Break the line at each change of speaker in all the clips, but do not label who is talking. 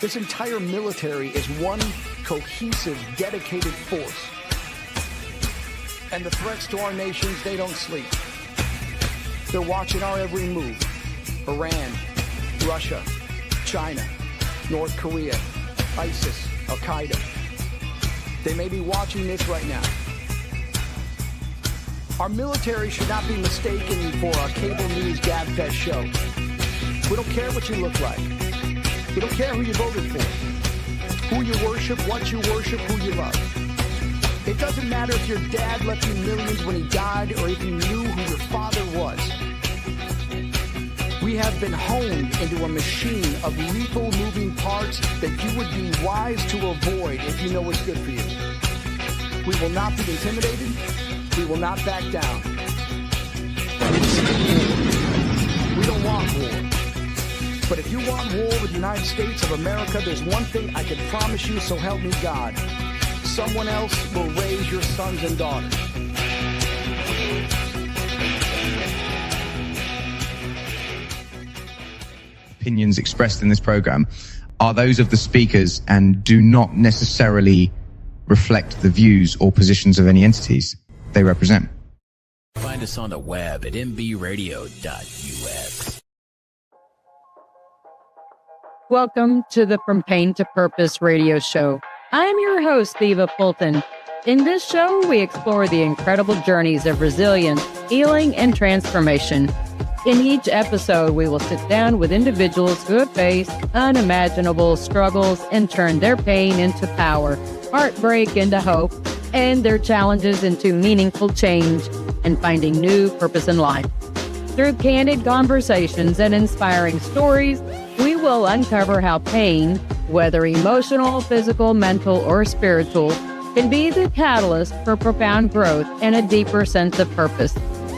This entire military is one cohesive, dedicated force. And the threats to our nations, they don't sleep. They're watching our every move. Iran, Russia, China, North Korea, ISIS, Al-Qaeda. They may be watching this right now. Our military should not be mistaken for a cable news gabfest show. We don't care what you look like. We don't care who you voted for, who you worship, what you worship, who you love. It doesn't matter if your dad left you millions when he died or if you knew who your father was. We have been honed into a machine of lethal moving parts that you would be wise to avoid if you know what's good for you. We will not be intimidated. We will not back down. We don't want war. But if you want war with the United States of America, there's one thing I can promise you, so help me God. Someone else will raise your sons and daughters.
Opinions expressed in this program are those of the speakers and do not necessarily reflect the views or positions of any entities they represent.
Find us on the web at mbradio.us.
Welcome to the From Pain to Purpose radio show. I am your host, Eva Fulton. In this show, we explore the incredible journeys of resilience, healing, and transformation. In each episode, we will sit down with individuals who have faced unimaginable struggles and turned their pain into power, heartbreak into hope, and their challenges into meaningful change and finding new purpose in life. Through candid conversations and inspiring stories, we will uncover how pain, whether emotional, physical, mental, or spiritual, can be the catalyst for profound growth and a deeper sense of purpose.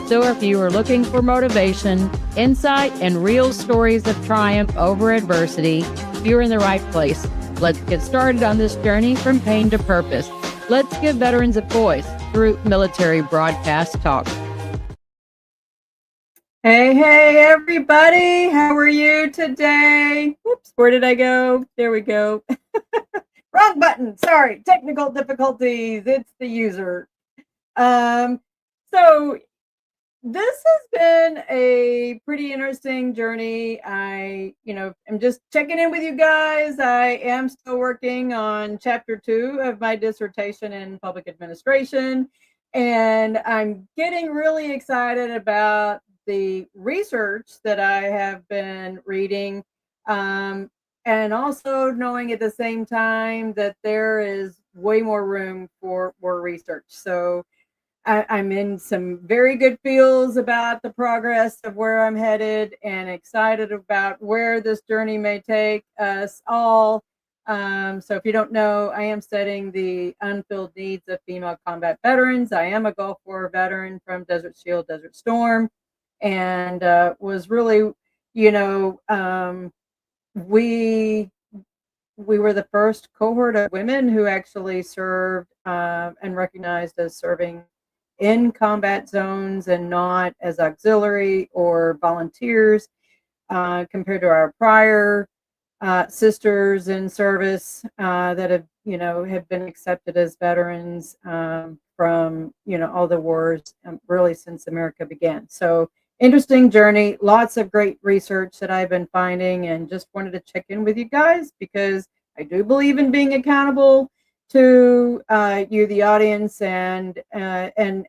So if you are looking for motivation, insight, and real stories of triumph over adversity, you're in the right place. Let's get started on this journey from pain to purpose. Let's give veterans a voice through Military Broadcast Talk.
Hey, everybody. How are you today? Whoops, where did I go? There we go. Wrong button. Sorry. Technical difficulties. It's the user. So this has been a pretty interesting journey. I'm just checking in with you guys. I am still working on chapter 2 of my dissertation in public administration, and I'm getting really excited about the research that I have been reading, and also knowing at the same time that there is way more room for more research. So I'm in some very good feels about the progress of where I'm headed and excited about where this journey may take us all. So if you don't know, I am studying the unfilled needs of female combat veterans. I am a Gulf War veteran from Desert Shield, Desert Storm, and was really, we were the first cohort of women who actually served and recognized as serving in combat zones and not as auxiliary or volunteers, compared to our prior sisters in service that have been accepted as veterans from all the wars really since America began. So interesting journey, lots of great research that I've been finding, and just wanted to check in with you guys because I do believe in being accountable to you, the audience, and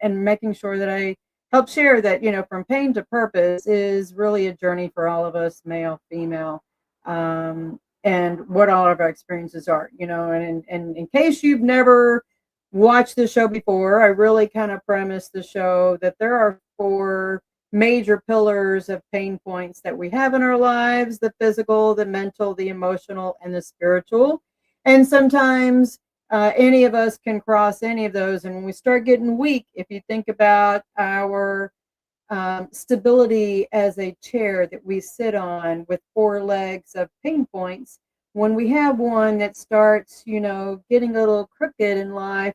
making sure that I help share that, from pain to purpose is really a journey for all of us, male, female, and what all of our experiences are, and in case you've never watched the show before, I really kind of premise the show that there are 4 major pillars of pain points that we have in our lives: the physical, the mental, the emotional, and the spiritual. And sometimes any of us can cross any of those. And when we start getting weak, if you think about our stability as a chair that we sit on with 4 legs of pain points, when we have one that starts, getting a little crooked in life,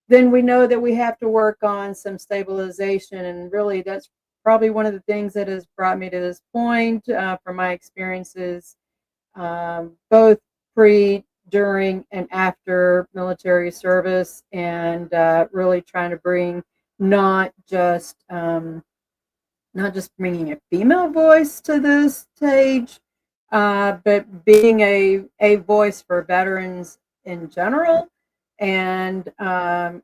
then we know that we have to work on some stabilization. And really, that's probably one of the things that has brought me to this point from my experiences, both pre, during, and after military service, and really trying to bring not just bringing a female voice to this stage, but being a voice for veterans in general, and I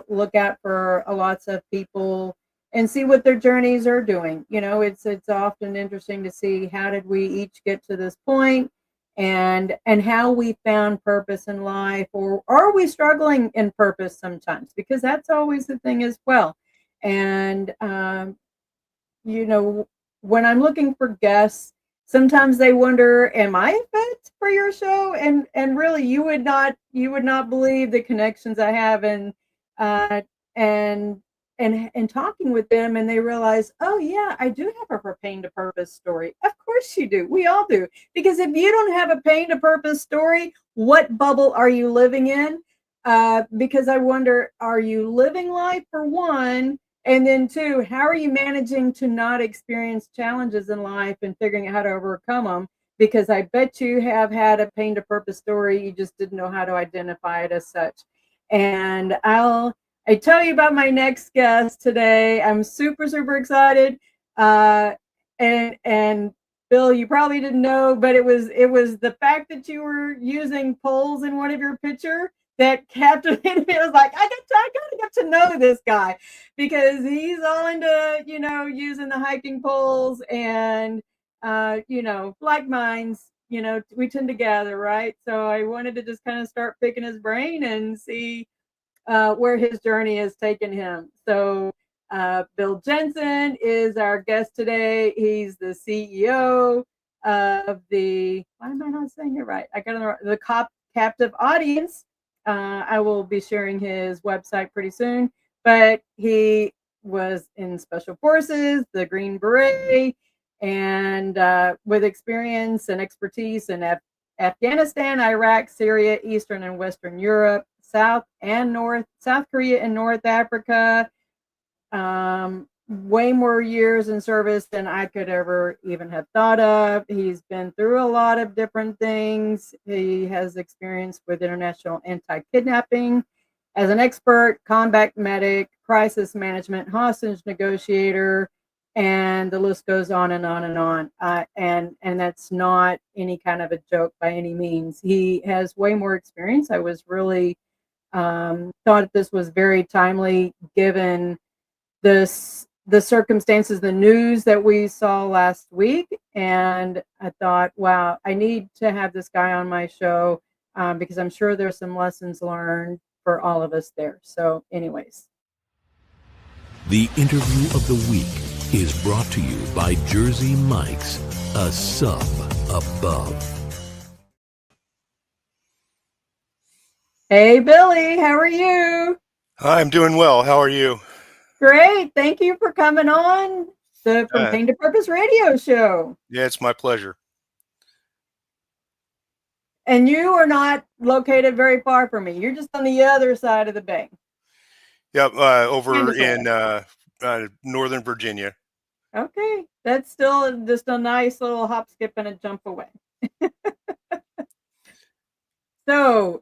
look out for lots of people and see what their journeys are doing. It's often interesting to see how did we each get to this point, and how we found purpose in life, or are we struggling in purpose sometimes, because that's always the thing as well. And when I'm looking for guests, sometimes they wonder, am I a fit for your show? And really, you would not believe the connections I have, uh and and talking with them, and they realize, oh yeah, I do have a pain to purpose story. Of course you do. We all do. Because if you don't have a pain to purpose story, what bubble are you living in? Because I wonder, are you living life, for one? And then two, how are you managing to not experience challenges in life and figuring out how to overcome them? Because I bet you have had a pain to purpose story. You just didn't know how to identify it as such. And I tell you about my next guest today. I'm super, super excited. And Bill, you probably didn't know, but it was the fact that you were using poles in one of your picture that captivated me. I was like, I gotta get to know this guy, because he's all into, using the hiking poles, and like minds, we tend to gather, right? So I wanted to just kind of start picking his brain and see where his journey has taken him. So Bill Jensen is our guest today. He's the CEO of the, why am I not saying it right? I got the Captive Audience. I will be sharing his website pretty soon, but he was in Special Forces, the Green Beret, and with experience and expertise in Afghanistan, Iraq, Syria, Eastern and Western Europe, South Korea and North Africa. Way more years in service than I could ever even have thought of. He's been through a lot of different things. He has experience with international anti-kidnapping as an expert, combat medic, crisis management, hostage negotiator, and the list goes on and on and on. And that's not any kind of a joke by any means. He has way more experience. I was really thought this was very timely given the circumstances, the news that we saw last week. And I thought, wow, I need to have this guy on my show, because I'm sure there's some lessons learned for all of us there. So anyways.
The interview of the week is brought to you by Jersey Mike's, a sub above.
Hey, Billy, how are you?
I'm doing well. How are you?
Great. Thank you for coming on the From Pain to Purpose radio show.
Yeah, it's my pleasure.
And you are not located very far from me. You're just on the other side of the bay.
Yep, over in Northern Virginia.
Okay. That's still just a nice little hop, skip, and a jump away. So,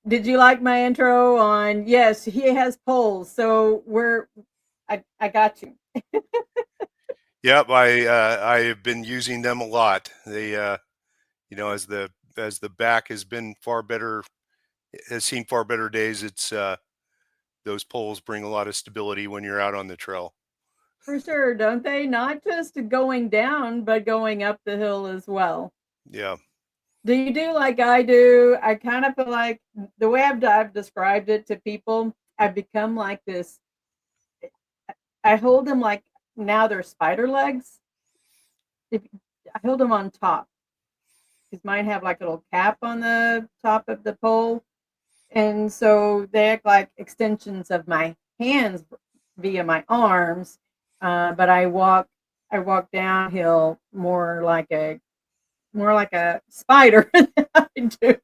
did you like my intro on, yes, he has poles. So I got you.
Yep, I have been using them a lot. They, as the back has been has seen far better days. It's those poles bring a lot of stability when you're out on the trail.
For sure, don't they? Not just going down, but going up the hill as well.
Yeah.
Do you do like I do? I kind of feel like the way I've described it to people, I've become like this. I hold them like, now they're spider legs. I hold them on top, because mine have like a little cap on the top of the pole. And so they act like extensions of my hands via my arms. But I walk downhill more like a spider than I do.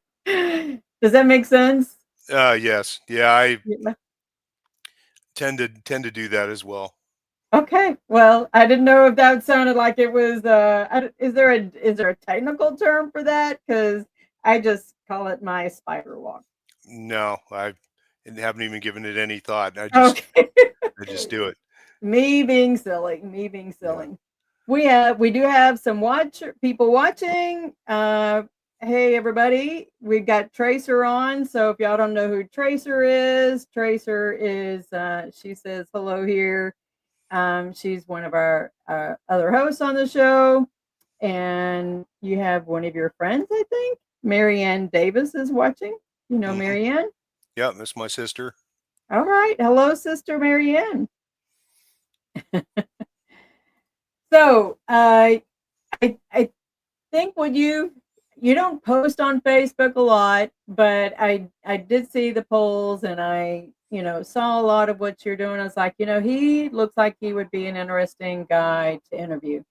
Does that make sense?
Yes. Yeah, I tend to do that as well.
Okay. Well, I didn't know if that sounded like it was. Is there a technical term for that? Because I just call it my spider walk.
No, I haven't even given it any thought.
Okay.
I just do it.
Me being silly. Me being
Yeah.
silly. We do have some people watching. Hey everybody, we've got Tracer on. So if y'all don't know who Tracer is, she says hello here. She's one of our other hosts on the show, and you have one of your friends, I think, Marianne Davis is watching. You know
Hmm.
Marianne?
Yeah, that's my sister.
All right, hello, Sister Marianne. So I think when you don't post on Facebook a lot, but I did see the polls and I saw a lot of what you're doing. I was like, he looks like he would be an interesting guy to interview,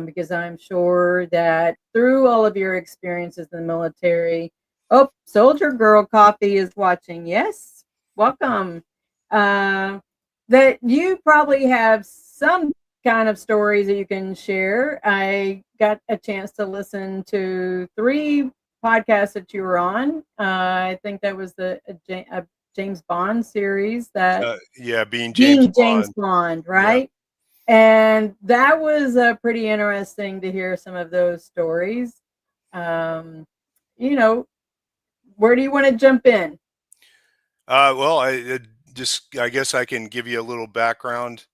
because I'm sure that through all of your experiences in the military. Oh, Soldier Girl Coffee is watching. Yes, welcome. Uh, that you probably have some kind of stories that you can share. I got a chance to listen to 3 podcasts that you were on. I think that was a James Bond series, that
Yeah, being James
being James
Bond.
Bond,
Yeah.
right? And that was pretty interesting to hear some of those stories. Um, you know, where do you want to jump in?
Well, I guess I can give you a little background,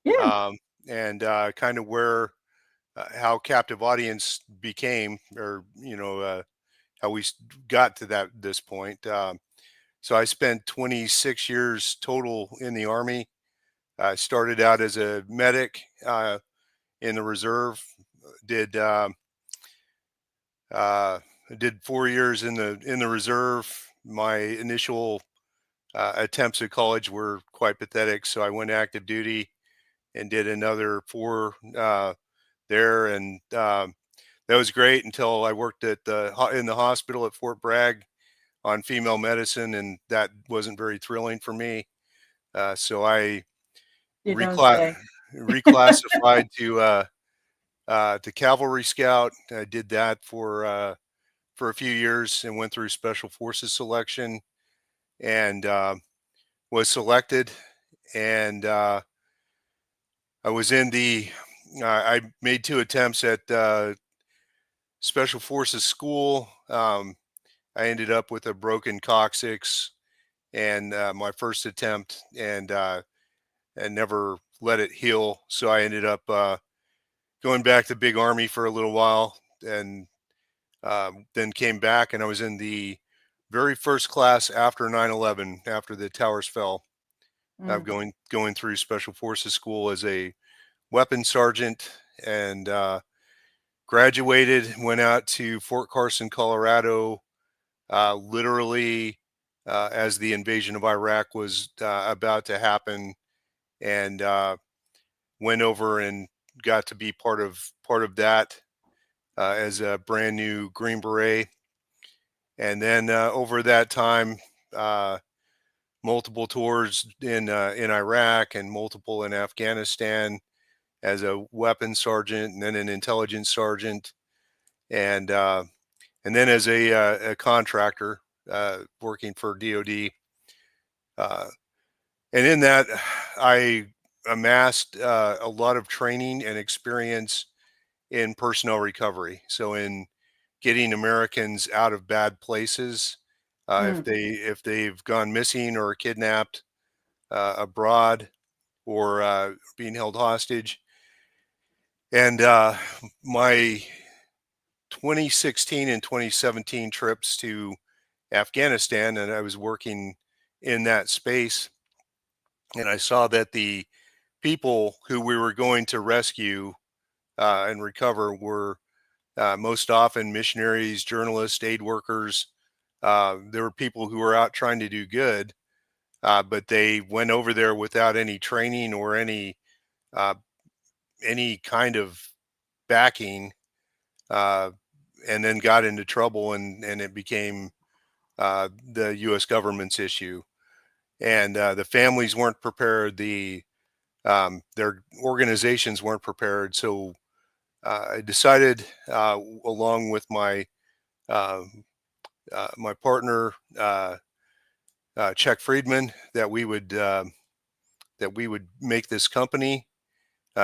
Yeah.
um, and kind of where how captive audience became, or how got to this point. So I spent 26 years total in the Army. I started out as a medic in the reserve. Did uh, did 4 years in the reserve. My initial attempts at college were quite pathetic, so I went active duty and did another 4 there, and that was great until I worked in the hospital at Fort Bragg on female medicine, and that wasn't very thrilling for me. So I
You don't
recla-
say.
reclassified to cavalry scout. I did that for a few years and went through special forces selection, and was selected. And I was in the I made 2 attempts at special forces school. I ended up with a broken coccyx and my first attempt, and never let it heal. So I ended up going back to big Army for a little while, and then came back, and I was in the very first class after 9/11, after the towers fell.
Mm,
Going through special forces school as a weapons sergeant, and graduated, went out to Fort Carson, Colorado, literally as the invasion of Iraq was about to happen, and went over and got to be part of that as a brand new Green Beret. And then over that time, uh, multiple tours in Iraq and multiple in Afghanistan as a weapons sergeant, and then an intelligence sergeant, and then as a contractor working for DoD. Uh, and in that, I amassed a lot of training and experience in personnel recovery. So in getting Americans out of bad places,
mm,
if they've gone missing or kidnapped abroad, or being held hostage. And my 2016 and 2017 trips to Afghanistan, and I was working in that space, and I saw that the people who we were going to rescue and recover were most often missionaries, journalists, aid workers. There were people who were out trying to do good, but they went over there without any training or uh, any kind of backing, uh, and then got into trouble, and it became the U.S. government's issue. And the families weren't prepared. The their organizations weren't prepared. So I decided, along with uh, my partner, Chuck Friedman, that we would make this company,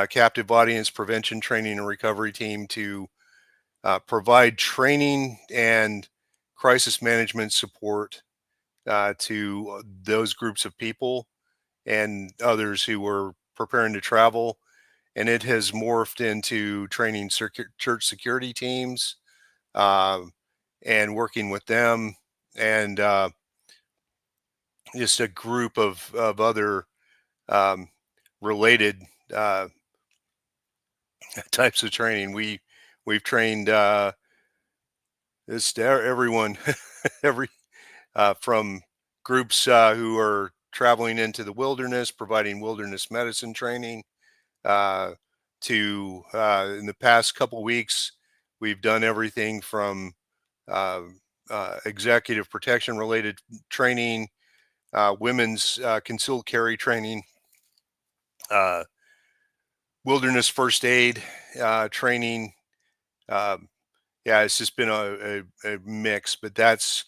Captive Audience Prevention Training and Recovery Team, to provide training and crisis management support to those groups of people and others who were preparing to travel. And it has morphed into training church security teams, um, and working with them, and just a group of other um, related uh, types of training. We've trained everyone, every from groups who are traveling into the wilderness, providing wilderness medicine training, uh, to in the past couple weeks, we've done everything from uh, executive protection related training, women's concealed carry training, uh, wilderness first aid training. Um, yeah, it's just been a mix, but that's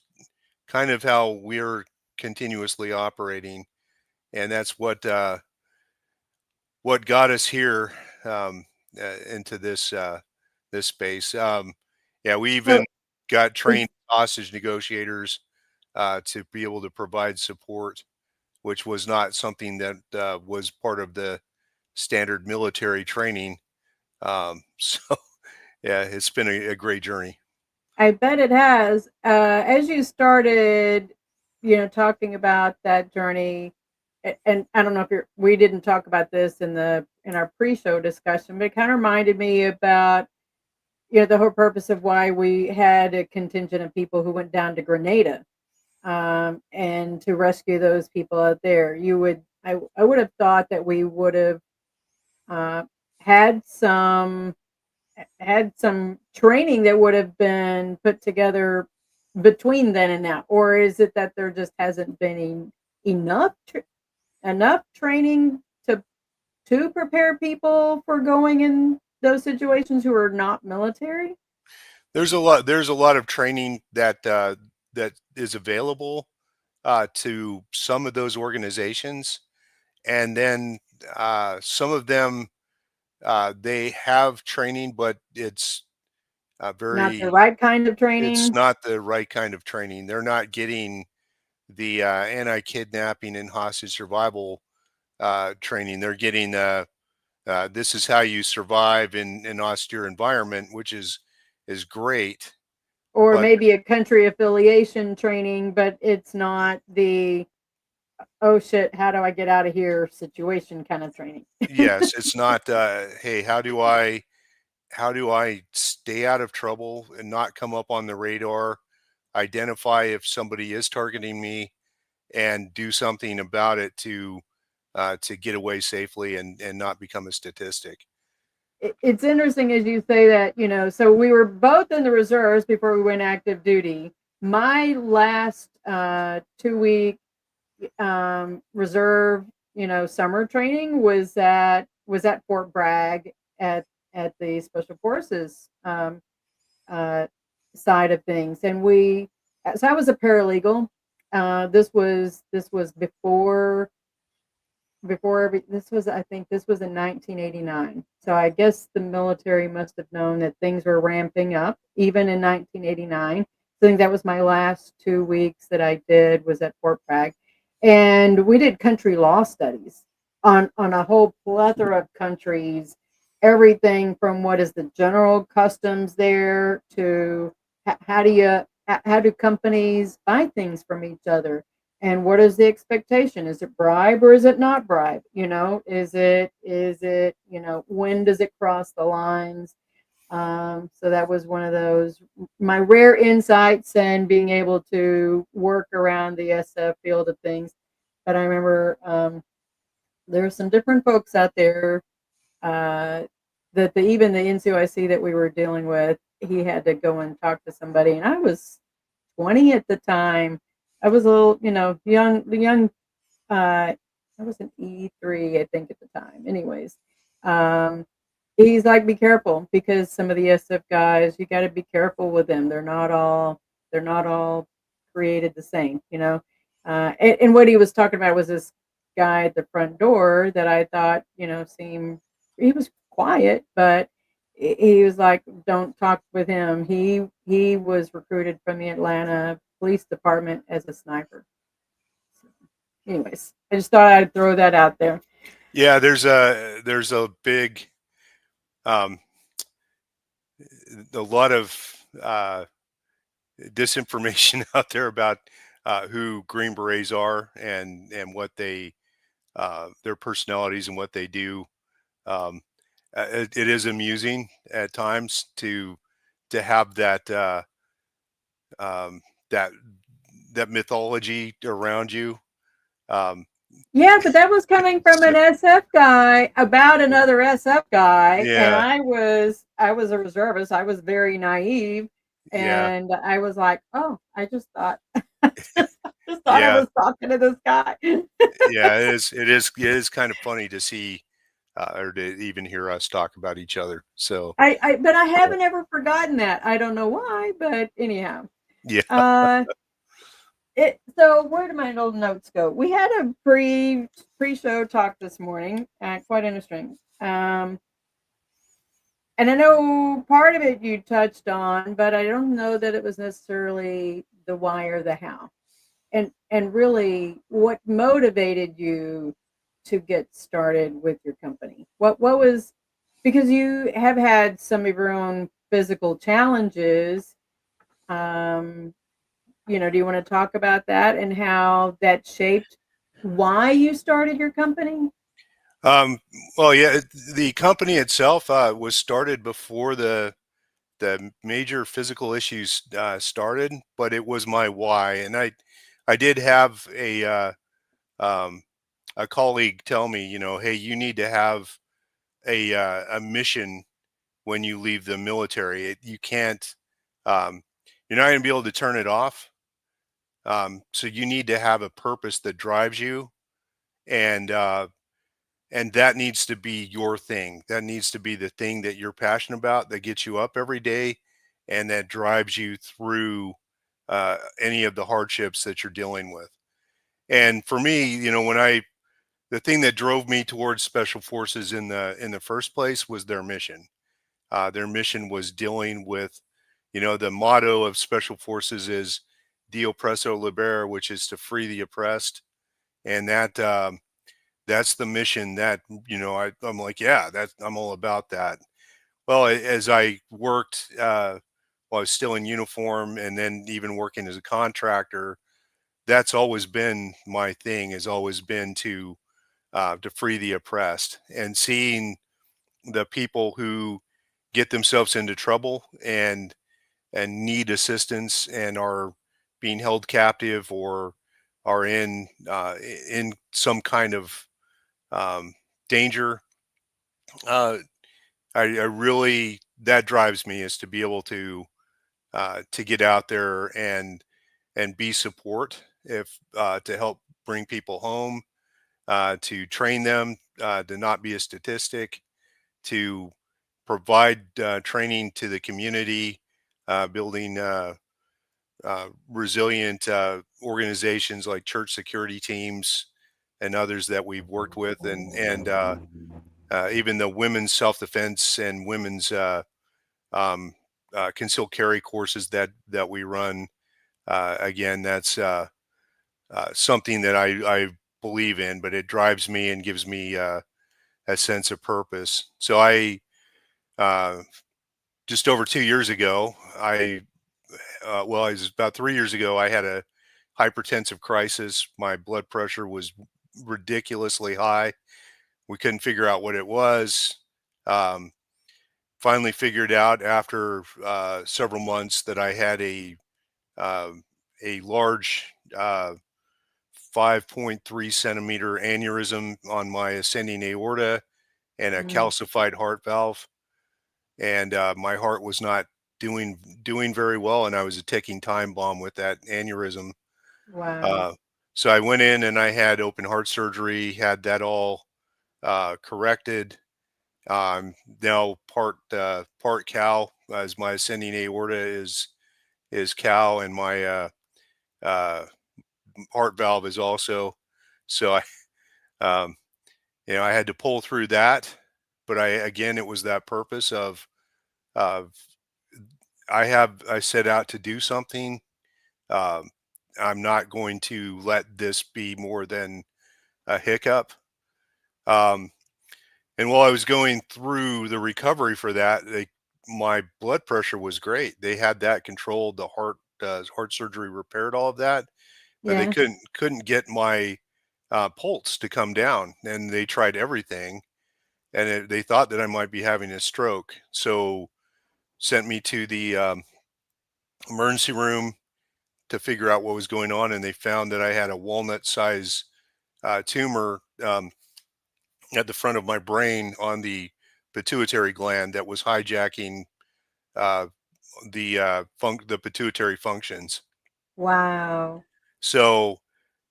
kind of how we're continuously operating, and that's what got us here, into this space. Yeah, we even
So
got
is
trained hostage negotiators to be able to provide support, which was not something that was part of the standard military training. So yeah, it's been a great journey.
I bet it has. As you started, talking about that journey, and I don't know if we didn't talk about this in our pre-show discussion, but it kind of reminded me about the whole purpose of why we had a contingent of people who went down to Grenada, and to rescue those people out there. I would have thought that we would have uh, had some had some training that would have been put together between then and now, or is it that there just hasn't been enough training to prepare people for going in those situations who are not military?
There's a lot of training that that is available to some of those organizations, and then some of them they have training, but
Not the
very
right kind of
it's
training,
not the right kind of training. They're not getting the anti-kidnapping and hostage survival training. They're getting this is how you survive in an austere environment, which is great.
or
But
maybe a country affiliation training, but it's not the oh shit, how do I get out of here situation kind of training.
yes, it's not. Hey, how do I stay out of trouble and not come up on the radar? Identify if somebody is targeting me and do something about it to get away safely and not become a statistic.
It's interesting as you say that, so we were both in the reserves before we went active duty. My last 2 week reserve, summer training was at Fort Bragg at the Special Forces uh, side of things, and so I was a paralegal. This was before this was, I think this was in 1989. So I guess the military must have known that things were ramping up even in 1989. I think that was my last 2 weeks that I did was at Fort Bragg, and we did country law studies on a whole plethora of countries, everything from what is the general customs there to how do companies buy things from each other, and what is the expectation? Is it bribe or is it not bribe? Is it when does it cross the lines? So that was one of those my rare insights and being able to work around the SF field of things. But I remember there are some different folks out there uh, that even the NCOIC that we were dealing with, he had to go and talk to somebody, and I was 20 at the time. I was a little, young, uh, I was an E3, I think, at the time. Anyways, um, he's like, be careful because some of the SF guys, you got to be careful with them. They're not all created the same, you know. And what he was talking about was this guy at the front door that I thought, seemed he was quiet, but he was like, don't talk with him. He was recruited from the Atlanta Police Department as a sniper. So, anyways, I just thought I'd throw that out there.
Yeah, there's a big um, a lot of disinformation out there about who Green Berets are and what they their personalities and what they do. Um, it is amusing at times to have um, that that mythology around you. Um,
Yeah, but that was coming from
so,
an SF guy about another SF guy, and
yeah,
I was a reservist. I was very naive,
yeah,
and I was like, "Oh, I just thought, just thought I
yeah,
was talking to this guy."
yeah. It is kind of funny to see or to even hear us talk about each other. So
But I haven't ever forgotten that. I don't know why, but anyhow.
yeah.
Uh, so where did my little notes go? We had a pre-show talk this morning, quite interesting. And I know part of it you touched on, but I don't know that it was necessarily the why or the how. And really, what motivated you to get started with your company? What was, because you have had some of your own physical challenges. Um, do you want to talk about that and how that shaped why you started your company?
Um, well, yeah, the company itself was started before the major physical issues started, but it was my why, and I did have um, a colleague tell me, hey, you need to have a mission when you leave the military. You can't, um, you're not going to be able to turn it off. So you need to have a purpose that drives you, and that needs to be your thing. That needs to be the thing that you're passionate about, that gets you up every day, and that drives you through any of the hardships that you're dealing with. And for me, the thing that drove me towards special forces in the first place was their mission. Their mission was dealing with, the motto of special forces is "De oppresso libera," which is to free the oppressed, and that's the mission that I'm like, yeah, I'm all about that. Well, as I worked while I was still in uniform, and then even working as a contractor, that's always been my thing. Has always been to free the oppressed, and seeing the people who get themselves into trouble and need assistance and are being held captive or are in some kind of um, danger. Uh, I really, that drives me, is to be able to get out there and be support, if to help bring people home, to train them, to not be a statistic, to provide training to the community, building resilient organizations like church security teams and others that we've worked with, and even the women's self-defense and women's um, concealed carry courses that we run. Again, that's something that I believe in, but it drives me and gives me a sense of purpose. So uh, just over 2 years ago, well, it was about 3 years ago, I had a hypertensive crisis. My blood pressure was ridiculously high. We couldn't figure out what it was. Um, Finally figured out after several months that I had um a large 5.3 centimeter aneurysm on my ascending aorta and a
Mm,
calcified heart valve, and my heart was not doing very well, and I was a ticking time bomb with that aneurysm.
wow.
Uh, So I went in and I had open heart surgery, had that all corrected. Now part cow, as my ascending aorta is cow, and my uh, heart valve is also. So um, I had to pull through that, but again, it was that purpose of I set out to do something. Um, I'm not going to let this be more than a hiccup. Um, and while I was going through the recovery for that, my blood pressure was great. They had that controlled. The heart surgery repaired all of that, but they
Yeah.
couldn't get my pulse to come down, and they tried everything, and they thought that I might be having a stroke. So sent me to the emergency room to figure out what was going on, and they found that I had a walnut size tumor at the front of my brain on the pituitary gland that was hijacking uh, the pituitary functions.
Wow.
So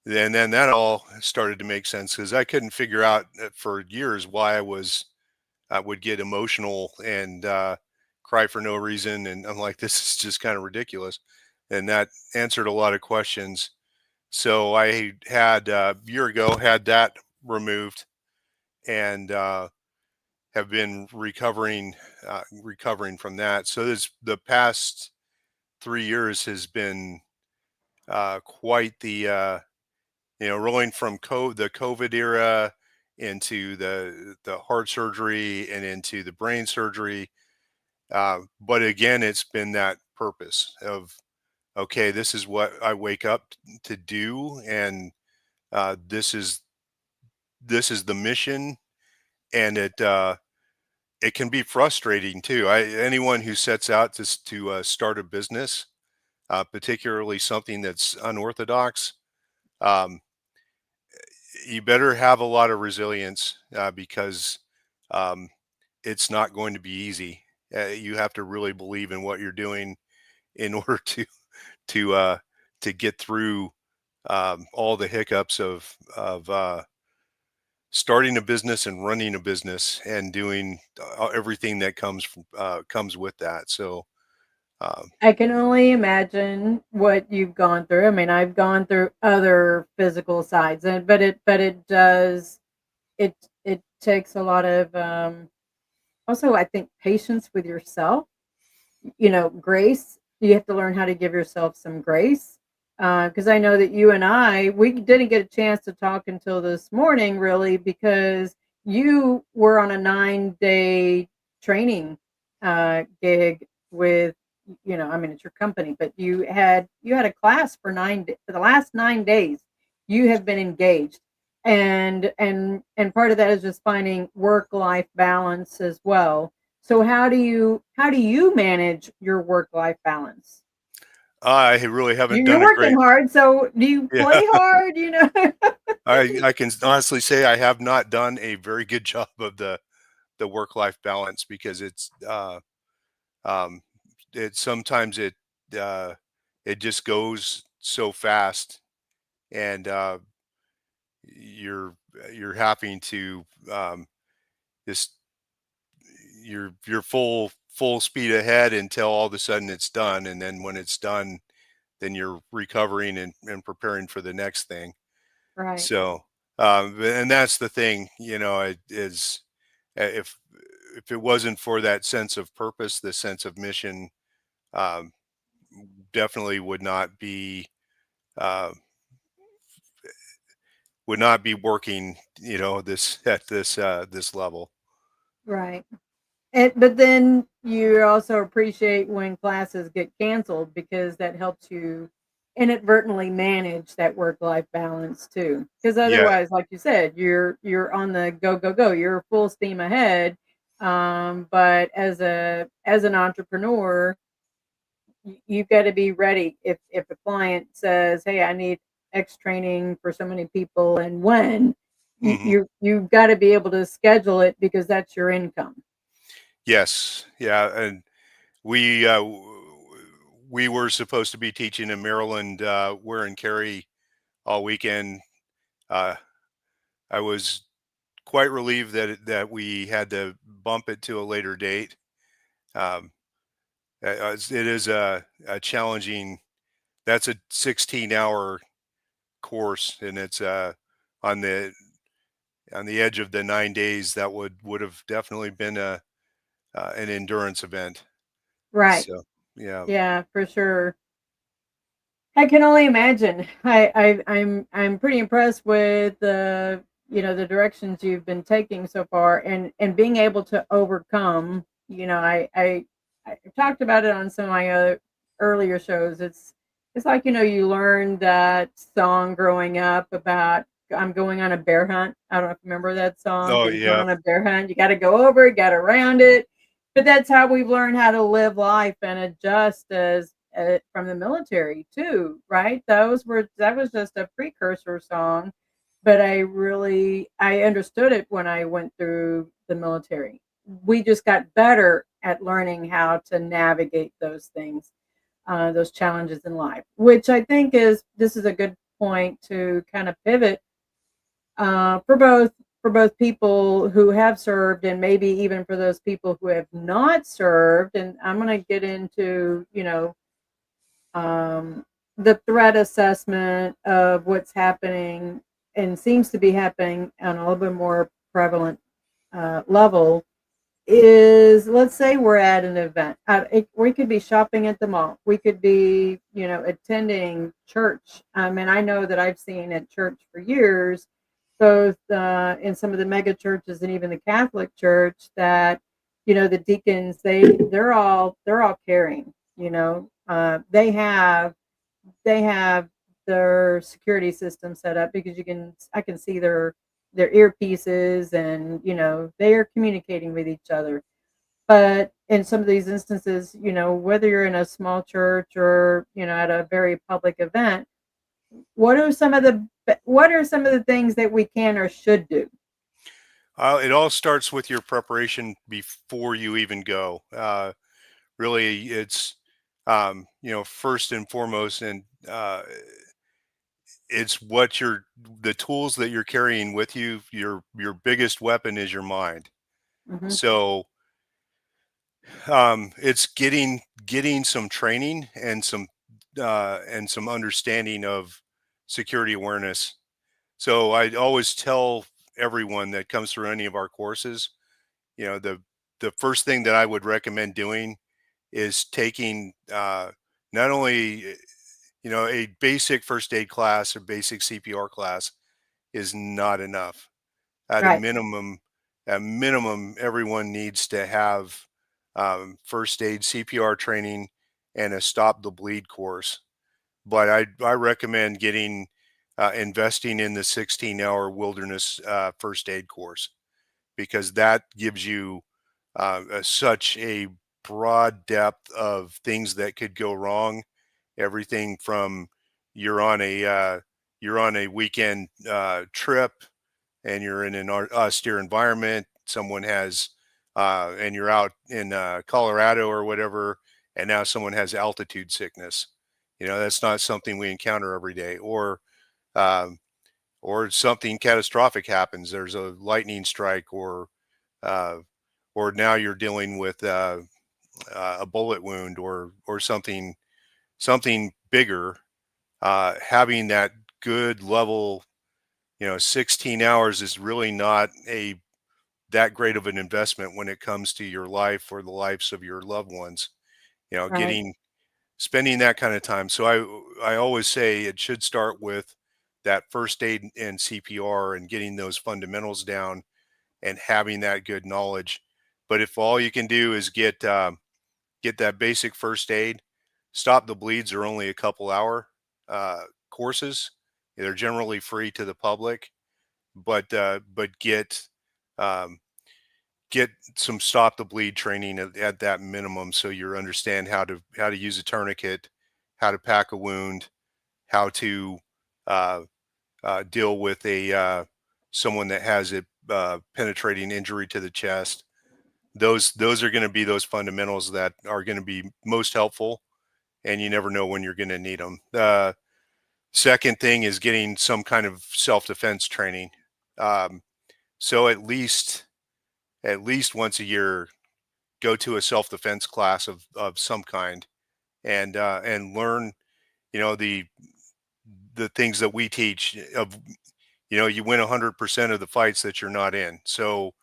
and then that all started to make sense because I couldn't figure out for years why I would get emotional and cry for no reason, and I'm like, this is just kind of ridiculous, and that answered a lot of questions. So I had a year ago had that removed, and have been recovering from that. So the past 3 years has been quite the rolling from the COVID era into the heart surgery and into the brain surgery. But again, it's been that purpose of, okay, this is what I wake up to do, and this is the mission, and it can be frustrating too. Anyone who sets out to start a business, particularly something that's unorthodox, um, you better have a lot of resilience because um, it's not going to be easy. You have to really believe in what you're doing in order to uh, to get through all the hiccups of starting a business and running a business and doing everything that comes with that. So
I can only imagine what you've gone through. I mean, I've gone through other physical sides, and but it does it it takes a lot of also, I think, patience with yourself, grace. You have to learn how to give yourself some grace. Because I know that you and we didn't get a chance to talk until this morning, really, because you were on a 9-day training gig with, I mean, it's your company, but you had a class for for the last 9 days. You have been engaged, and part of that is just finding work life balance as well. So how do you manage your work life balance?
I really haven't
You're
done a
working
great.
hard, so do you
Yeah.
play hard?
I can honestly say I have not done a very good job of the work life balance because um, it sometimes uh, it just goes so fast, and you're you're having to just you're full speed ahead until all of a sudden it's done, and then when it's done, then you're recovering and preparing for the next thing.
Right,
So and that's the thing, it is, if it wasn't for that sense of purpose, the sense of mission, um, definitely uh, would not be working, this at this level.
right. But then you also appreciate when classes get canceled because that helps you inadvertently manage that work life balance too. Because
Yeah.
otherwise, like you said, you're on the go go go. You're full steam ahead. But as an entrepreneur, you've got to be ready if a client says, hey, I need X training for so many people, and when
Hmm.
you've got to be able to schedule it because that's your income.
Yes. Yeah. And we were supposed to be teaching in Maryland, wear and carry all weekend. Uh, I was quite relieved that we had to bump it to a later date. Um, it is a challenging. That's a 16-hour course, and it's on the on the edge of the 9 days. That would have definitely been a an endurance event.
Right.
So yeah.
Yeah, for sure. I can only imagine. I'm pretty impressed with the the directions you've been taking so far, and being able to overcome. I talked about it on some of my earlier shows. It's like you learn that song growing up about I'm going on a bear hunt. I don't know if you remember that song.
Oh
Because you're
yeah.
going on a bear hunt, you got to go over it, got to round it. But that's how we've learned how to live life and adjust as from the military too, right? That was just a precursor song, but I understood it when I went through the military. We just got better at learning how to navigate those things, those challenges in life, which I think is this is a good point to kind of pivot for both people who have served and maybe even for those people who have not served. And I'm going to get into um, the threat assessment of what's happening and seems to be happening on a little bit more prevalent level is, let's say we're at an event. We could be shopping at the mall. We could be, attending church. And I know that I've seen at church for years, both in some of the mega churches and even the Catholic Church, that the deacons they're all caring. They have their security system set up because I can see their earpieces, and they are communicating with each other. But in some of these instances, whether you're in a small church or at a very public event, what are some of the things that we can or should do?
It all starts with your preparation before you even go. Really, it's first and foremost, and it's what the tools that you're carrying with you. Your biggest weapon is your mind.
Hmm.
So it's getting some training and some understanding of security awareness. So I always tell everyone that comes through any of our courses, the first thing that I would recommend doing is taking not only a basic first aid class or basic CPR class is not enough. At a
Right.
minimum, everyone needs to have first aid CPR training and a stop the bleed course. But I recommend investing in the 16-hour wilderness first aid course, because that gives you such a broad depth of things that could go wrong. Everything from you're on a weekend trip and you're in an austere environment. Someone has and you're out in Colorado or whatever, and now someone has altitude sickness. That's not something we encounter every day. Um, or something catastrophic happens. There's a lightning strike, uh, or now you're dealing with a bullet wound, or something bigger. Having that good level, 16 hours is really not a that great of an investment when it comes to your life or the lives of your loved ones.
Right.
Getting spending that kind of time. So I always say it should start with that first aid and CPR and getting those fundamentals down and having that good knowledge. But if all you can do is get that basic first aid, stop the bleeds are only a couple hour courses. They're generally free to the public, but um, get some stop the bleed training at that minimum, so you understand how to use a tourniquet, how to pack a wound, how to uh, deal with a someone that has a penetrating injury to the chest. Those are going to be those fundamentals that are going to be most helpful, and you never know when you're going to need them. Second thing is getting some kind of self-defense training. So at least once a year, go to a self-defense class of some kind, and learn, the things that we teach of, you win 100% of the fights that you're not in. So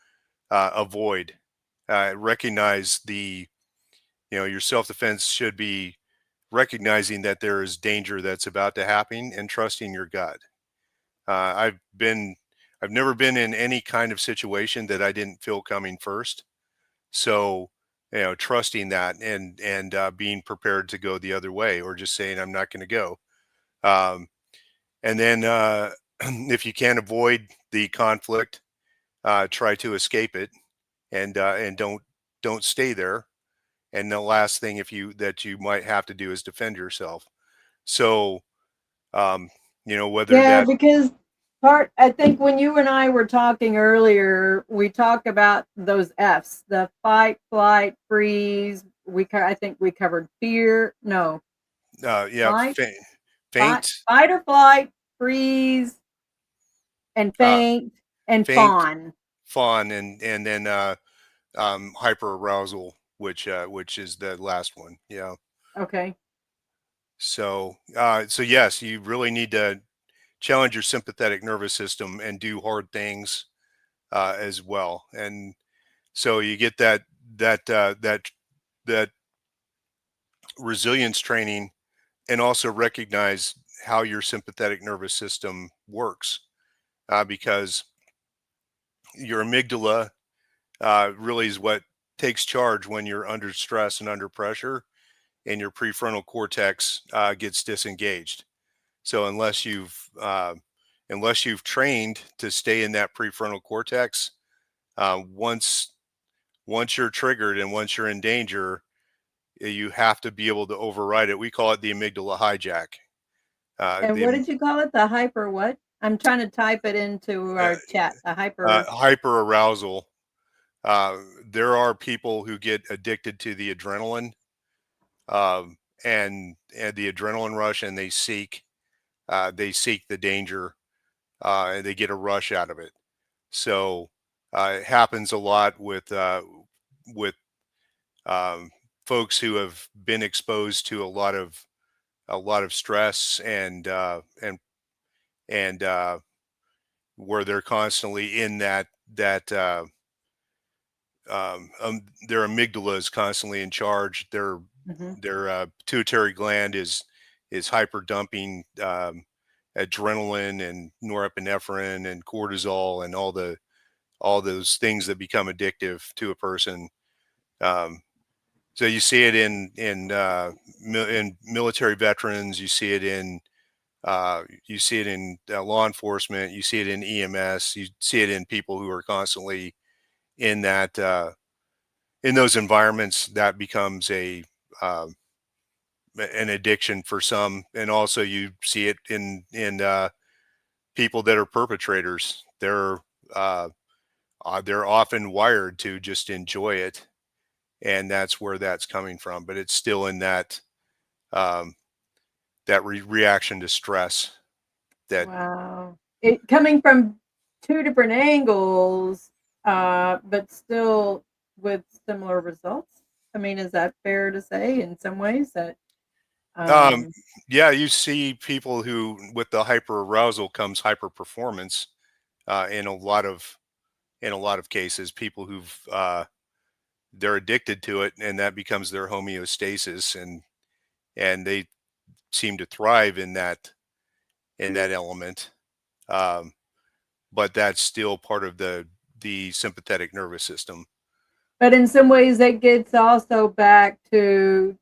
avoid, recognize your self-defense should be recognizing that there is danger that's about to happen and trusting your gut. I've never been in any kind of situation that I didn't feel coming first. So, trusting that, and being prepared to go the other way, or just saying, I'm not going to go. Um, and then, if you can't avoid the conflict, try to escape it, and don't stay there. And the last thing, that you might have to do, is defend yourself. So, um, whether
Yeah,
that,
because I think when you and I were talking earlier, we talked about those F's, the fight, flight, freeze. I think we covered fear. No,
yeah,
flight,
faint,
fight or flight, freeze, and
uh,
faint, and
faint,
fawn.
fawn, and then hyper arousal, which is the last one. Yeah.
Okay.
So yes, you really need to challenge your sympathetic nervous system and do hard things as well. And so you get that resilience training, and also recognize how your sympathetic nervous system works, because your amygdala really is what takes charge when you're under stress and under pressure, and your prefrontal cortex gets disengaged. So unless you've trained to stay in that prefrontal cortex, once you're triggered and once you're in danger, you have to be able to override it. We call it the amygdala hijack.
And
The
what did you call it? The hyper what? I'm trying to type it into
uh,
our chat. The hyper.
Hyper arousal. There are people who get addicted to the adrenaline, and the adrenaline rush, and they seek the danger, and they get a rush out of it. So it happens a lot with um, folks who have been exposed to a lot of stress, and where they're constantly in that their amygdala is constantly in charge.
Mhm.
Their pituitary gland is hyper dumping adrenaline and norepinephrine and cortisol and all those things that become addictive to a person. Um, so you see it in military veterans. You see it in law enforcement. You see it in EMS. You see it in people who are constantly in in those environments. That becomes um, an addiction for some, and also you see it in people that are perpetrators. They're often wired to just enjoy it, and that's where that's coming from. But it's still in um, that reaction to stress. That
Wow. It coming from two different angles, but still with similar results. I mean, is that fair to say in some ways that
um,
um
yeah, you see people who, with the hyper arousal comes hyper performance. In a lot of cases, people who've they're addicted to it, and that becomes their homeostasis, and they seem to thrive in that element. Um, but that's still part of the sympathetic nervous system.
but in some ways that gets also back to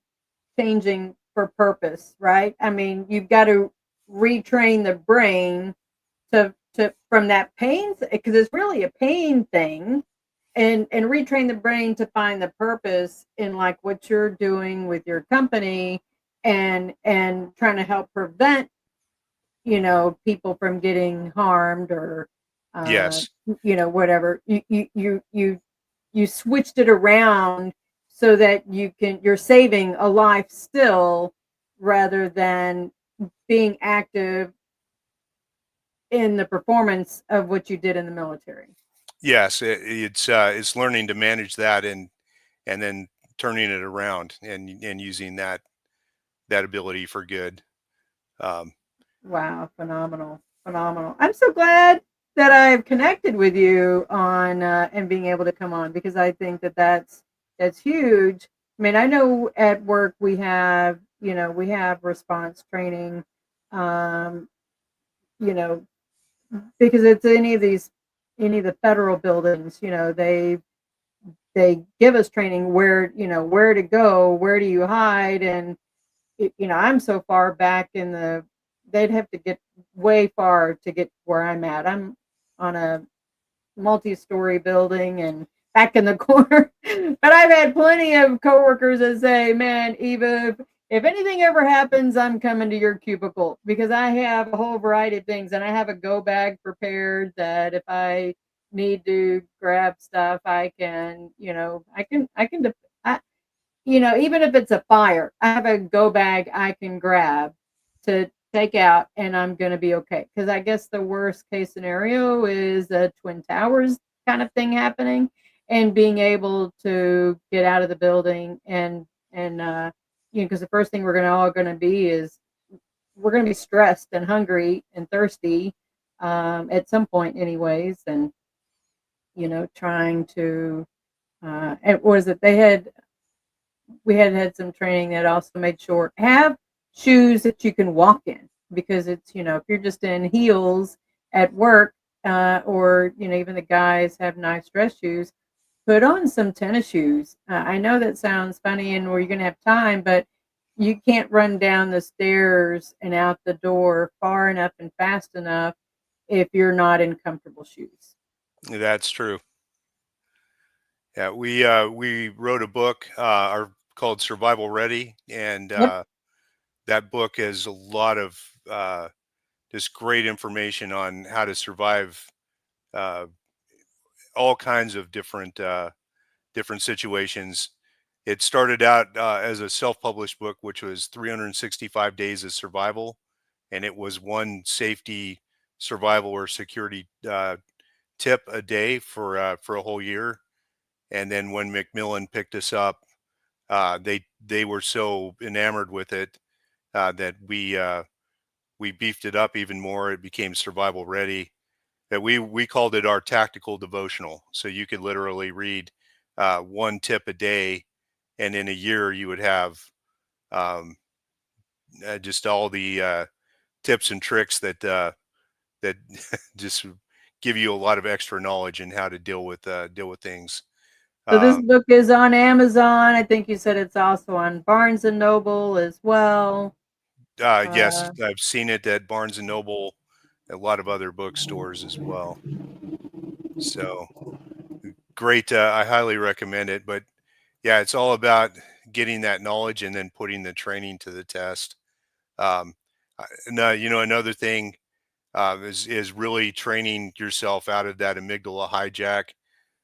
changing for purpose, right? I mean, you've got to retrain the brain to from that pain, because it's really a pain thing, and retrain the brain to find the purpose in like what you're doing with your company, and trying to help prevent people from getting harmed, or uh
Yes.
whatever. You switched it around so that you're saving a life still, rather than being active in the performance of what you did in the military.
Yes, it's learning to manage that and then turning it around and using that ability for good. Um,
Wow, phenomenal, phenomenal. I'm so glad that I've connected with you on and being able to come on, because I think that that's huge. I mean, I know at work we have, we have response training, um, you know, because it's any of the federal buildings, they give us training where, where to go, where do you hide, and I'm so far back in they'd have to get way far to get where I'm at. I'm on a multi-story building and back in the corner. But I've had plenty of coworkers that say, "Man, Eva, if anything ever happens, I'm coming to your cubicle, because I have a whole variety of things, and I have a go bag prepared that if I need to grab stuff, I can, I can, I, even if it's a fire, I have a go bag I can grab to take out, and I'm going to be okay." Because I guess the worst case scenario is a Twin Towers kind of thing happening, and being able to get out of the building and because the first thing we're going to be is we're going to be stressed and hungry and thirsty at some point, anyways, and trying to and what is it we had some training that also made sure have shoes that you can walk in, because it's if you're just in heels at work, or even the guys have nice dress shoes, put on some tennis shoes. I know that sounds funny and where you're going to have time, but you can't run down the stairs and out the door far enough and fast enough if you're not in comfortable shoes.
that's true. Yeah, we wrote a book called Survival Ready, and
Yep.
that book has a lot of just great information on how to survive uh, all kinds of different situations. It started out as a self-published book, which was 365 days of survival, and it was one safety, survival, or security tip a day for a whole year. And then when Macmillan picked us up, they were so enamored with it that we beefed it up even more. It became Survival Ready. That we called it our tactical devotional. So you could literally read one tip a day, and in a year you would have um, just all the tips and tricks that just give you a lot of extra knowledge in how to deal with things.
So this
Um,
book is on Amazon. I think you said it's also on Barnes and Noble as well.
yes,
Uh,
I've seen it at Barnes and Noble, a lot of other bookstores as well. So great. I highly recommend it. But yeah, it's all about getting that knowledge and then putting the training to the test. And another thing is really training yourself out of that amygdala hijack.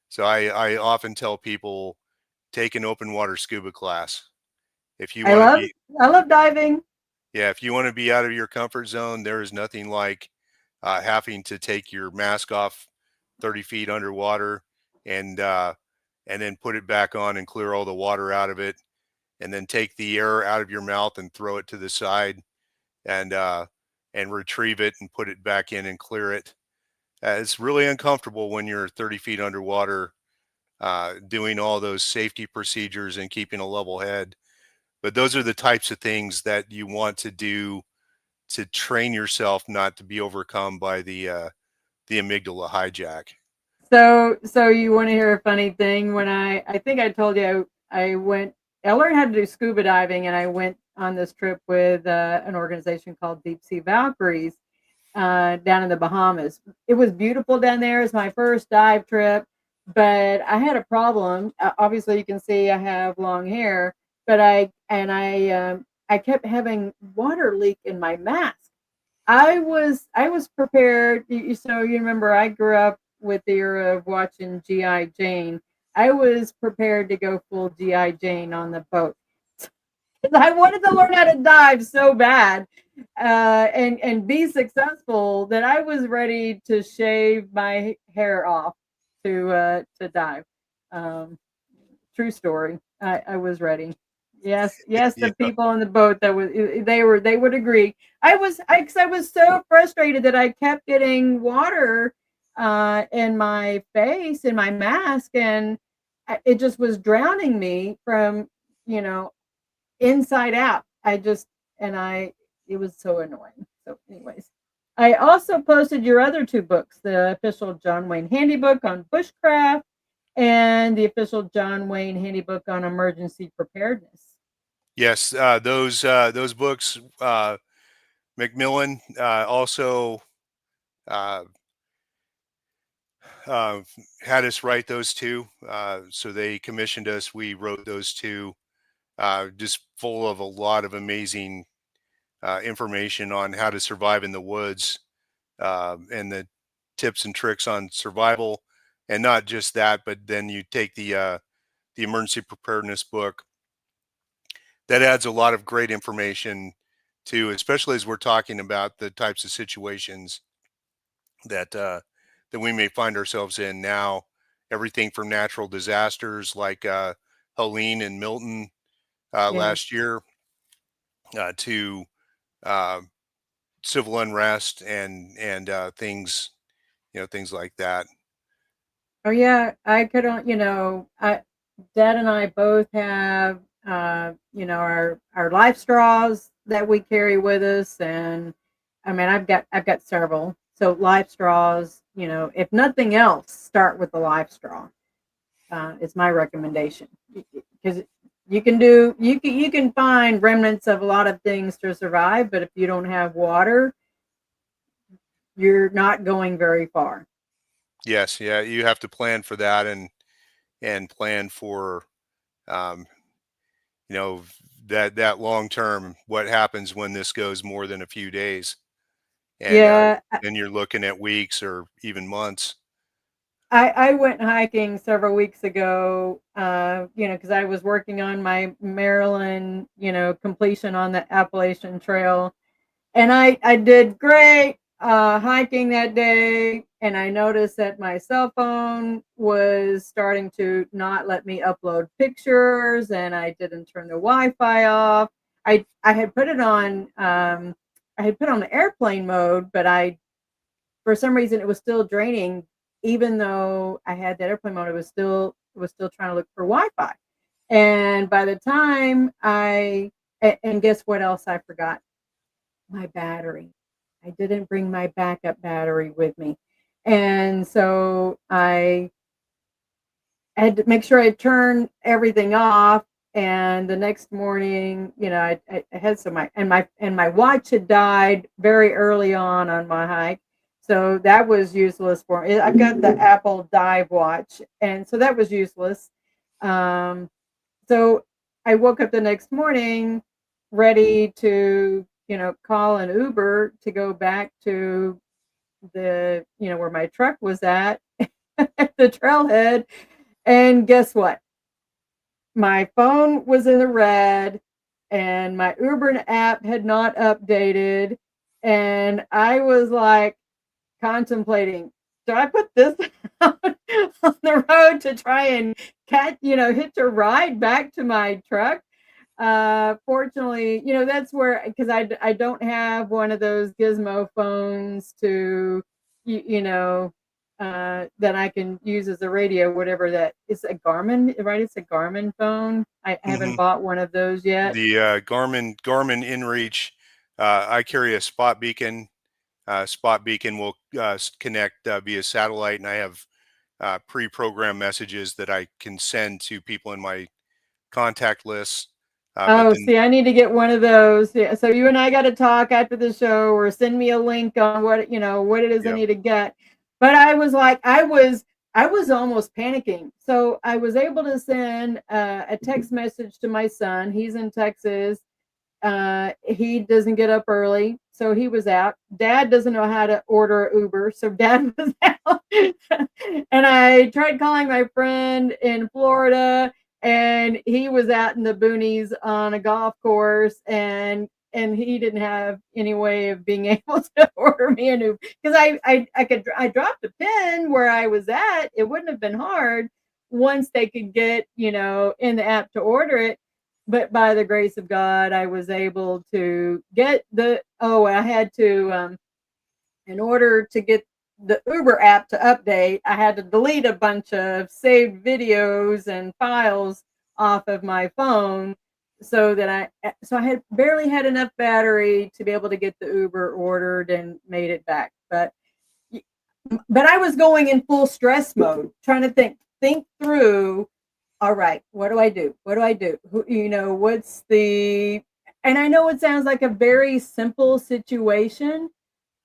So I often tell people, take an open water scuba class. If you
I
want to
love
be,
I love diving.
yeah, if you want to be out of your comfort zone, there is nothing like having to take your mask off 30 feet underwater and uh, and then put it back on and clear all the water out of it, and then take the air out of your mouth and throw it to the side and and retrieve it and put it back in and clear it. It's really uncomfortable when you're 30 feet underwater, doing all those safety procedures and keeping a level head. But those are the types of things that you want to do to train yourself not to be overcome by the amygdala hijack.
So you want to hear a funny thing? When I think I told you I learned how to do scuba diving, and I went on this trip with an organization called Deep Sea Valkyries down in the Bahamas. It was beautiful down there. It's my first dive trip, but I had a problem. Obviously, you can see I have long hair, but I kept having water leak in my mask. I was prepared. So you remember I grew up with the era of watching GI Jane. I was prepared to go full GI Jane on the boat. I wanted to learn how to dive so bad. and be successful that I was ready to shave my hair off to dive. Um, True story. I was ready. Yes, yes,
Yeah.
the people on the boat that was they would agree. Because I was so frustrated that I kept getting water in my face, in my mask, and it just was drowning me from, you know, inside out. I just and I It was so annoying. So anyways, I also posted your other two books, the official John Wayne Handybook on bushcraft and the official John Wayne Handybook on emergency preparedness.
Yes, those books, Macmillan also uh, uh, had us write those two. So they commissioned us. We wrote those two, just full of a lot of amazing information on how to survive in the woods, and the tips and tricks on survival. And not just that, but then you take the emergency preparedness book that adds a lot of great information too, especially as we're talking about the types of situations that we may find ourselves in now. Everything from natural disasters like Helene and Milton
Yes.
last year, to uh, civil unrest and things, things like that.
Oh yeah, I could, Dad and I both have, our life straws that we carry with us, and I mean, I've got several. So life straws, if nothing else, start with the life straw. It's my recommendation because you can find remnants of a lot of things to survive, but if you don't have water, you're not going very far.
Yes, yeah, you have to plan for that and plan for um, you know that long term. What happens when this goes more than a few days, and
Yeah,
then you're looking at weeks or even months.
I went hiking several weeks ago, because I was working on my Maryland, completion on the Appalachian Trail, and I did great hiking that day, and I noticed that my cell phone was starting to not let me upload pictures, and I didn't turn the Wi-Fi off. I had put it on I had put on the airplane mode, but I for some reason it was still draining, even though I had that airplane mode. It was still trying to look for Wi-Fi, and by the time and guess what else I forgot? My battery. I didn't bring my backup battery with me. And so I had to make sure I turned everything off. And the next morning, I had some my watch had died very early on my hike, so that was useless for me. I've got the Apple Dive watch, and so that was useless. Um, so I woke up the next morning ready to, call an Uber to go back to where my truck was at, at the trailhead. And guess what? My phone was in the red and my Uber app had not updated. And I was like contemplating, do I put this out on the road to try and hitch a ride back to my truck? Fortunately, that's where, because I don't have one of those gizmo phones to that I can use as a radio, whatever that is. A Garmin, right? It's a Garmin phone. I haven't
Hmm.
bought one of those yet.
The Garmin InReach. I carry a spot beacon. Spot beacon will connect via satellite, and I have pre-programmed messages that I can send to people in my contact list. But
Oh,
then,
see, I need to get one of those. Yeah, so you and I got to talk after the show, or send me a link on what it is I
yeah,
need to get. But I was like, I was almost panicking. So I was able to send a text message to my son. He's in Texas. He doesn't get up early, so he was out. Dad doesn't know how to order Uber, so Dad was out. And I tried calling my friend in Florida, and he was out in the boonies on a golf course, and and he didn't have any way of being able to order me a new, because I dropped a pin where I was at. It wouldn't have been hard once they could get, in the app to order it. But by the grace of God, I was able to get I had to, in order to get the Uber app to update, I had to delete a bunch of saved videos and files off of my phone, so I had barely had enough battery to be able to get the Uber ordered and made it back. But I was going in full stress mode, trying to think through, all right, what do I do? What do I do? What's the, and I know it sounds like a very simple situation,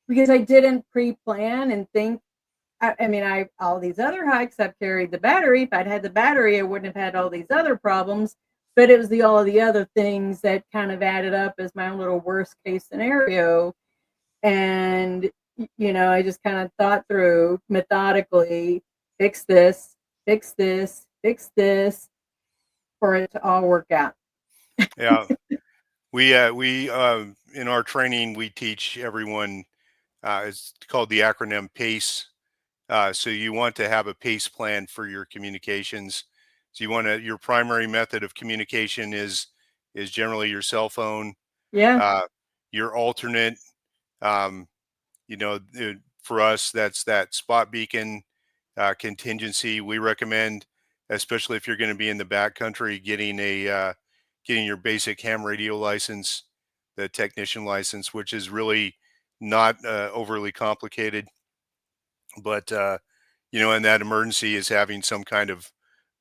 because I didn't pre-plan and think. I mean, all these other hikes, I've carried the battery. If I'd had the battery, I wouldn't have had all these other problems. But it was all of the other things that kind of added up as my own little worst case scenario. And, I just kind of thought through methodically, fix this, fix this, fix this, for it to all work out.
Yeah. We in our training, we teach everyone, it's called the acronym PACE. So you want to have a PACE plan for your communications. So your primary method of communication is generally your cell phone.
Yeah.
Your alternate, for us, that's that spot beacon contingency. We recommend, especially if you're going to be in the backcountry, getting your basic ham radio license, the technician license, which is really not overly complicated. But in that emergency is having some kind of,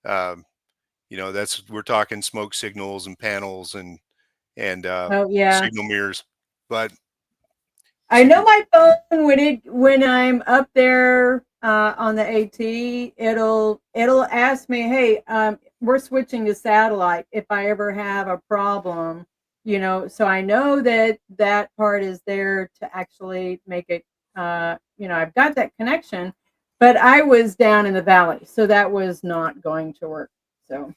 we're talking smoke signals and panels and
Oh, yeah.
signal mirrors. But
I know my phone, when I'm up there on the AT, it'll ask me, hey, we're switching to satellite if I ever have a problem, so I know that part is there to actually make it, I've got that connection, but I was down in the valley, so that was not going to work. So,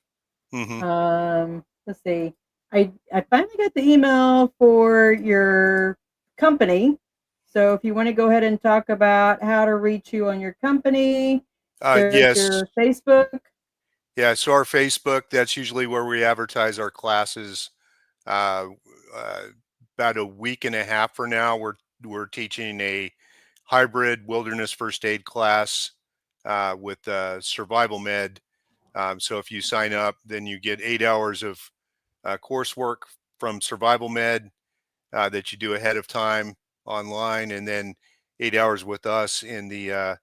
let's see. I finally got the email for your company. So if you want to go ahead and talk about how to reach you on your company, there's
yes.
your Facebook.
Yeah, so our Facebook, that's usually where we advertise our classes. About a week and a half from now, we're teaching a hybrid wilderness first aid class with survival med. So if you sign up, then you get 8 hours of coursework from survival med that you do ahead of time online, and then 8 hours with us in the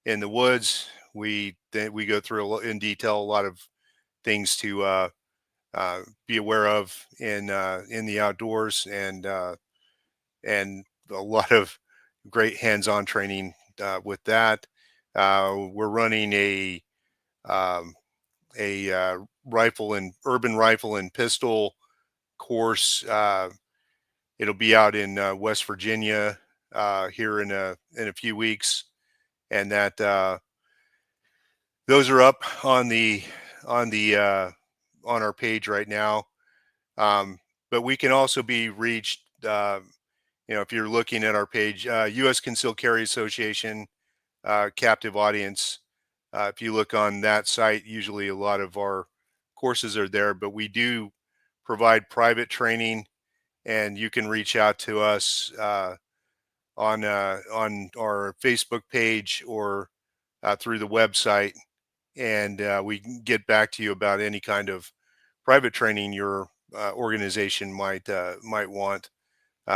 woods. We go through in detail a lot of things to be aware of in the outdoors, and a lot of great hands-on training with that. We're running a urban rifle and pistol course. It'll be out in West Virginia here in a few weeks, and that those are up on our page right now. But we can also be reached, if you're looking at our page, U.S. Concealed Carry Association, captive audience. If you look on that site, usually a lot of our courses are there, but we do provide private training, and you can reach out to us on our Facebook page or through the website, and we can get back to you about any kind of private training your organization might want.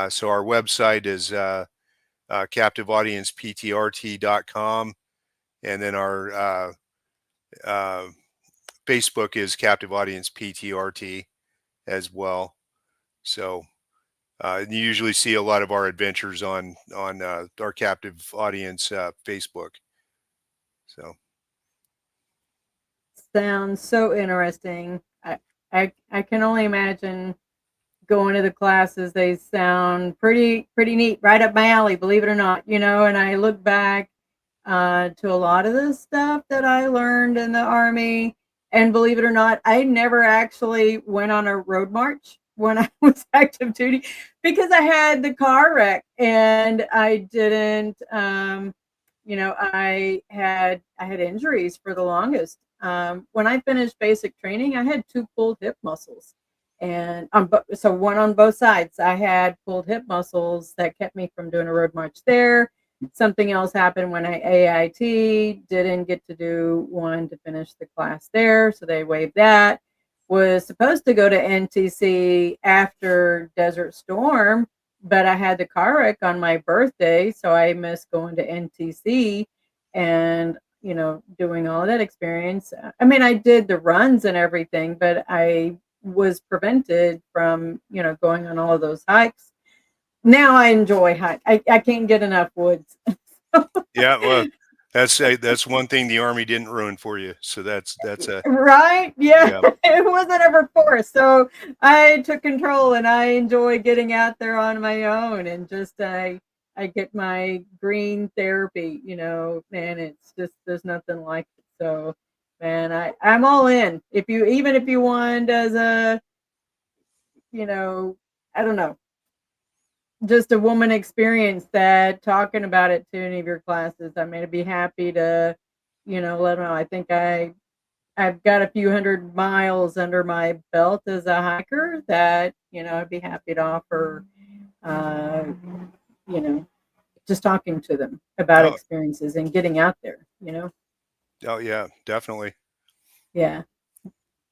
So our website is captiveaudienceptrt.com, and then our Facebook is Captive Audience PTRT as well. So you usually see a lot of our adventures on our Captive Audience Facebook. So
Sounds so interesting. I can only imagine going to the classes. They sound pretty neat, right up my alley, believe it or not. And I look back to a lot of the stuff that I learned in the Army, and believe it or not, I never actually went on a road march. when I was active duty, because I had the car wreck and I didn't, I had injuries for the longest. When I finished basic training, I had 2 pulled hip muscles, and so one on both sides. I had pulled hip muscles that kept me from doing a road march there. Something else happened when I AIT, didn't get to do one to finish the class there, so they waived that. Was supposed to go to NTC after Desert Storm, but I had the car wreck on my birthday, so I missed going to NTC and, doing all of that experience. I mean, I did the runs and everything, but I was prevented from, going on all of those hikes. Now I enjoy hike. I can't get enough woods.
Yeah, well, that's one thing the Army didn't ruin for you. So that's a
Right? Yeah.
yeah.
It wasn't ever forced. So I took control and I enjoy getting out there on my own and just I get my green therapy, man, it's just there's nothing like it. So man, I'm all in. Even if you want as a, I don't know, just a woman experience that talking about it to any of your classes, I mean, I'd be happy to, let them know. I think I've got a few hundred miles under my belt as a hiker that, I'd be happy to offer, uh, you know, just talking to them about
Oh,
experiences and getting out there,
oh yeah, definitely.
Yeah.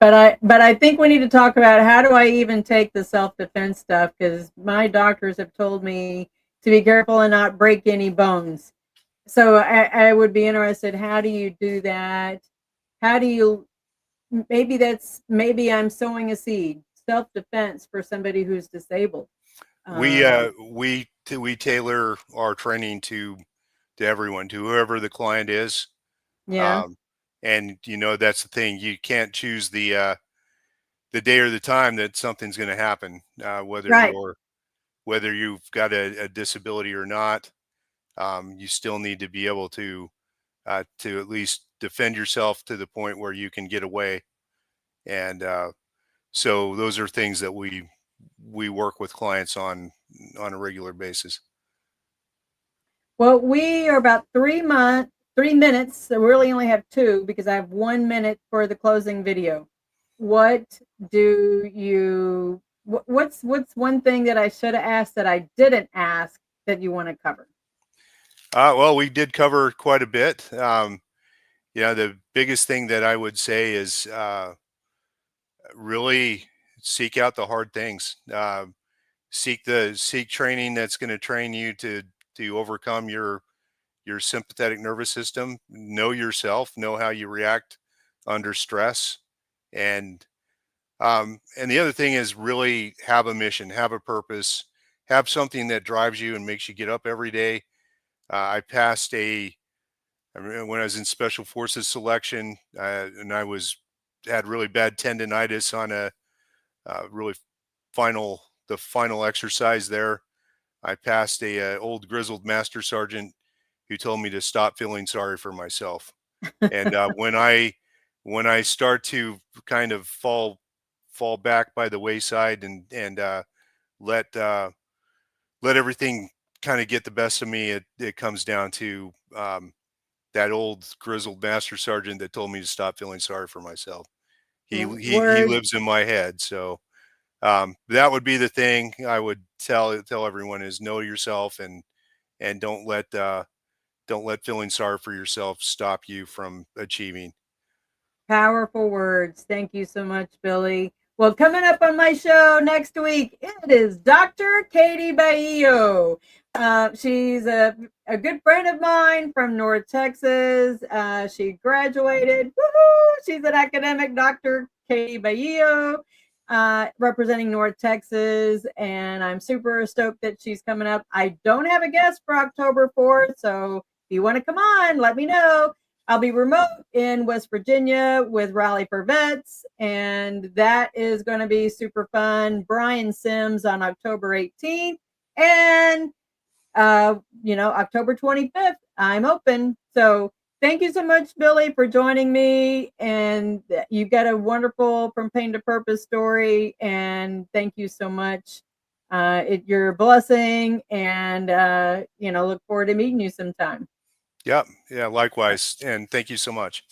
But I think we need to talk about how do I even take the self-defense stuff, because my doctors have told me to be careful and not break any bones. So I would be interested, how do you do that? How do you, maybe I'm sowing a seed, self-defense for somebody who's disabled.
We
Um,
we tailor our training to everyone, to whoever the client is.
yeah,
Um, and that's the thing. You can't choose the day or the time that something's going to happen,
right.
whether you've got a disability or not. You still need to be able to at least defend yourself to the point where you can get away. And so those are things that we work with clients on a regular basis.
Well, we are about 3 minutes. So we really only have 2 because I have 1 minute for the closing video. What do you? What's one thing that I should have asked that I didn't ask that you want to cover?
Well, we did cover quite a bit. The biggest thing that I would say is really seek out the hard things. Seek training that's going to train you to overcome your sympathetic nervous system. Know yourself. Know how you react under stress, and the other thing is really have a mission, have a purpose, have something that drives you and makes you get up every day. I remember when I was in Special Forces selection, and had really bad tendonitis on really the final exercise there. I passed a old grizzled master sergeant who told me to stop feeling sorry for myself. And when I start to kind of fall back by the wayside and let let everything kind of get the best of me, it comes down to that old grizzled master sergeant that told me to stop feeling sorry for myself. He
Word.
lives in my head. So that would be the thing I would tell everyone is know yourself and don't let feeling sorry for yourself stop you from achieving.
Powerful words. Thank you so much, Billy. Well, coming up on my show next week, it is Dr. Katie Baillo. She's a good friend of mine from North Texas. She graduated. Woohoo! She's an academic, Dr. Katie Baillo, representing North Texas. And I'm super stoked that she's coming up. I don't have a guest for October 4th. So if you want to come on, let me know. I'll be remote in West Virginia with Rally for Vets, and that is going to be super fun. Brian Sims on October 18th, and October 25th, I'm open. So thank you so much, Billy, for joining me. And you've got a wonderful From Pain to Purpose story. And thank you so much. You're a blessing. And, look forward to meeting you sometime.
Yep. Yeah, likewise. And thank you so much.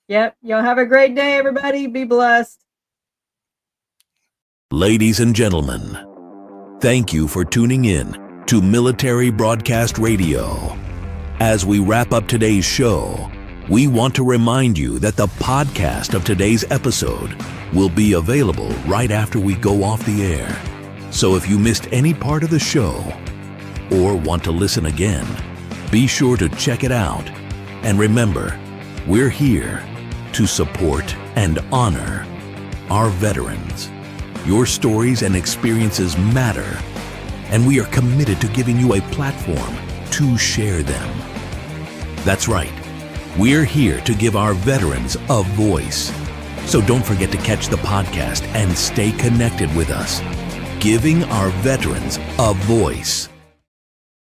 Yep. Y'all have a great day, everybody. Be blessed.
Ladies and gentlemen, thank you for tuning in to Military Broadcast Radio. As we wrap up today's show, we want to remind you that the podcast of today's episode will be available right after we go off the air. So if you missed any part of the show or want to listen again, be sure to check it out. And remember, we're here to support and honor our veterans. Your stories and experiences matter, and we are committed to giving you a platform to share them. That's right. We're here to give our veterans a voice. So don't forget to catch the podcast and stay connected with us. Giving our veterans a voice.